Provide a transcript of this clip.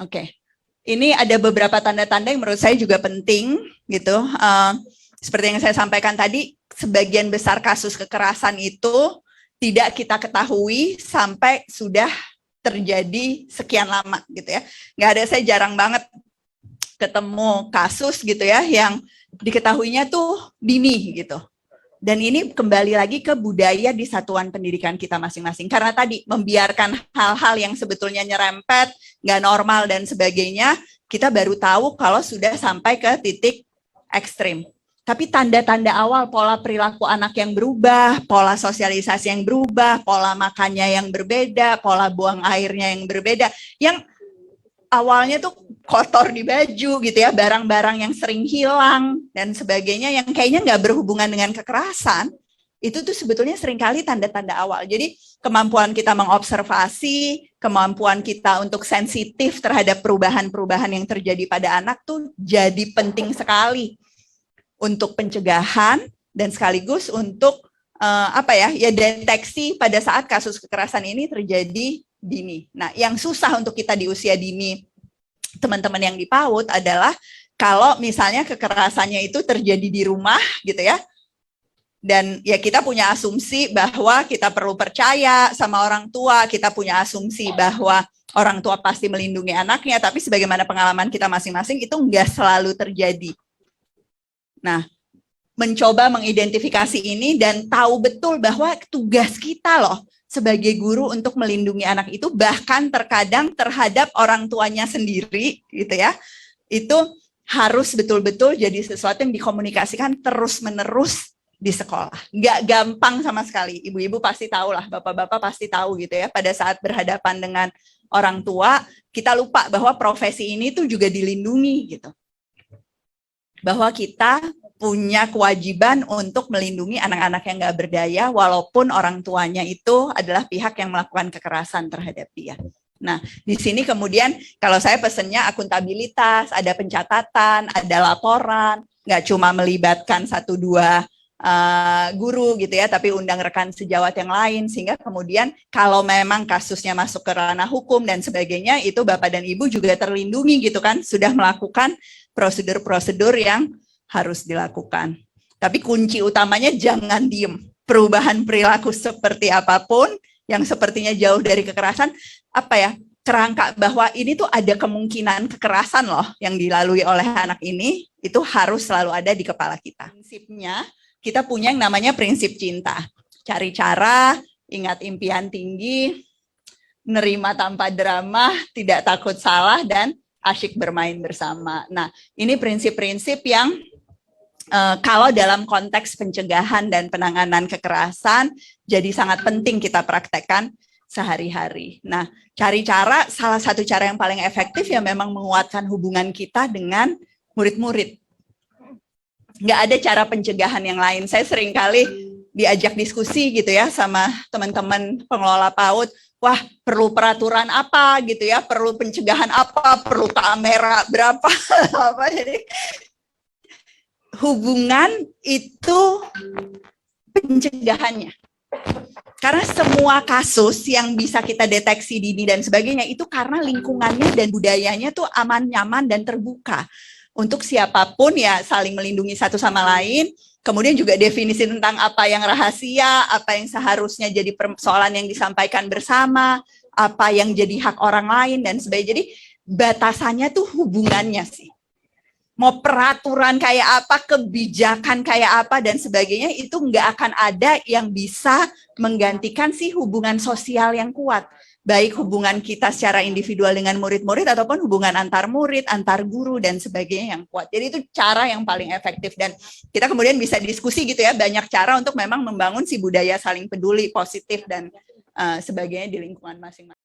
Oke. Ini ada beberapa tanda-tanda yang menurut saya juga penting gitu. Seperti yang saya sampaikan tadi, sebagian besar kasus kekerasan itu tidak kita ketahui sampai sudah terjadi sekian lama gitu ya. Nggak ada, saya jarang banget ketemu kasus gitu ya yang diketahuinya tuh dini gitu. Dan ini kembali lagi ke budaya di satuan pendidikan kita masing-masing. Karena tadi membiarkan hal-hal yang sebetulnya nyerempet, nggak normal dan sebagainya, kita baru tahu kalau sudah sampai ke titik ekstrim. Tapi tanda-tanda awal, pola perilaku anak yang berubah, pola sosialisasi yang berubah, pola makannya yang berbeda, pola buang airnya yang berbeda, yang awalnya tuh kotor di baju gitu ya, barang-barang yang sering hilang dan sebagainya yang kayaknya nggak berhubungan dengan kekerasan, itu tuh sebetulnya seringkali tanda-tanda awal. Jadi kemampuan kita mengobservasi, kemampuan kita untuk sensitif terhadap perubahan-perubahan yang terjadi pada anak tuh jadi penting sekali untuk pencegahan dan sekaligus untuk deteksi pada saat kasus kekerasan ini terjadi dini. Nah, yang susah untuk kita di usia dini, teman-teman yang di PAUD adalah kalau misalnya kekerasannya itu terjadi di rumah gitu ya, dan ya kita punya asumsi bahwa kita perlu percaya sama orang tua, kita punya asumsi bahwa orang tua pasti melindungi anaknya, tapi sebagaimana pengalaman kita masing-masing itu nggak selalu terjadi. Nah, mencoba mengidentifikasi ini dan tahu betul bahwa tugas kita loh sebagai guru untuk melindungi anak itu, bahkan terkadang terhadap orang tuanya sendiri gitu ya, itu harus betul-betul jadi sesuatu yang dikomunikasikan terus-menerus di sekolah. Nggak gampang sama sekali. Ibu-ibu pasti tahu lah, bapak-bapak pasti tahu gitu ya, pada saat berhadapan dengan orang tua, kita lupa bahwa profesi ini tuh juga dilindungi gitu. Bahwa kita punya kewajiban untuk melindungi anak-anak yang nggak berdaya, walaupun orang tuanya itu adalah pihak yang melakukan kekerasan terhadap dia. Nah, di sini kemudian kalau saya pesennya akuntabilitas, ada pencatatan, ada laporan, nggak cuma melibatkan 1-2 guru gitu ya, tapi undang rekan sejawat yang lain, sehingga kemudian kalau memang kasusnya masuk ke ranah hukum dan sebagainya, itu Bapak dan Ibu juga terlindungi gitu kan, sudah melakukan prosedur-prosedur yang harus dilakukan. Tapi kunci utamanya jangan diem. Perubahan perilaku seperti apapun yang sepertinya jauh dari kekerasan, kerangka bahwa ini tuh ada kemungkinan kekerasan loh yang dilalui oleh anak ini, itu harus selalu ada di kepala kita. Prinsipnya, kita punya yang namanya prinsip cinta. Cari cara, ingat impian tinggi, nerima tanpa drama, tidak takut salah, dan asyik bermain bersama. Nah, ini prinsip-prinsip yang kalau dalam konteks pencegahan dan penanganan kekerasan, jadi sangat penting kita praktekkan sehari-hari. Nah, cari cara, salah satu cara yang paling efektif ya memang menguatkan hubungan kita dengan murid-murid. Nggak ada cara pencegahan yang lain. Saya seringkali diajak diskusi gitu ya sama teman-teman pengelola PAUD, wah perlu peraturan apa gitu ya, perlu pencegahan apa, perlu kamera berapa, jadi hubungan itu pencegahannya. Karena semua kasus yang bisa kita deteksi dini dan sebagainya itu karena lingkungannya dan budayanya tuh aman, nyaman, dan terbuka. Untuk siapapun ya saling melindungi satu sama lain. Kemudian juga definisi tentang apa yang rahasia, apa yang seharusnya jadi persoalan yang disampaikan bersama, apa yang jadi hak orang lain, dan sebagainya. Jadi batasannya tuh hubungannya sih. Mau peraturan kayak apa, kebijakan kayak apa, dan sebagainya, itu nggak akan ada yang bisa menggantikan sih hubungan sosial yang kuat. Baik hubungan kita secara individual dengan murid-murid, ataupun hubungan antar murid, antar guru, dan sebagainya yang kuat. Jadi itu cara yang paling efektif. Dan kita kemudian bisa diskusi gitu ya, banyak cara untuk memang membangun si budaya saling peduli, positif, dan sebagainya di lingkungan masing-masing.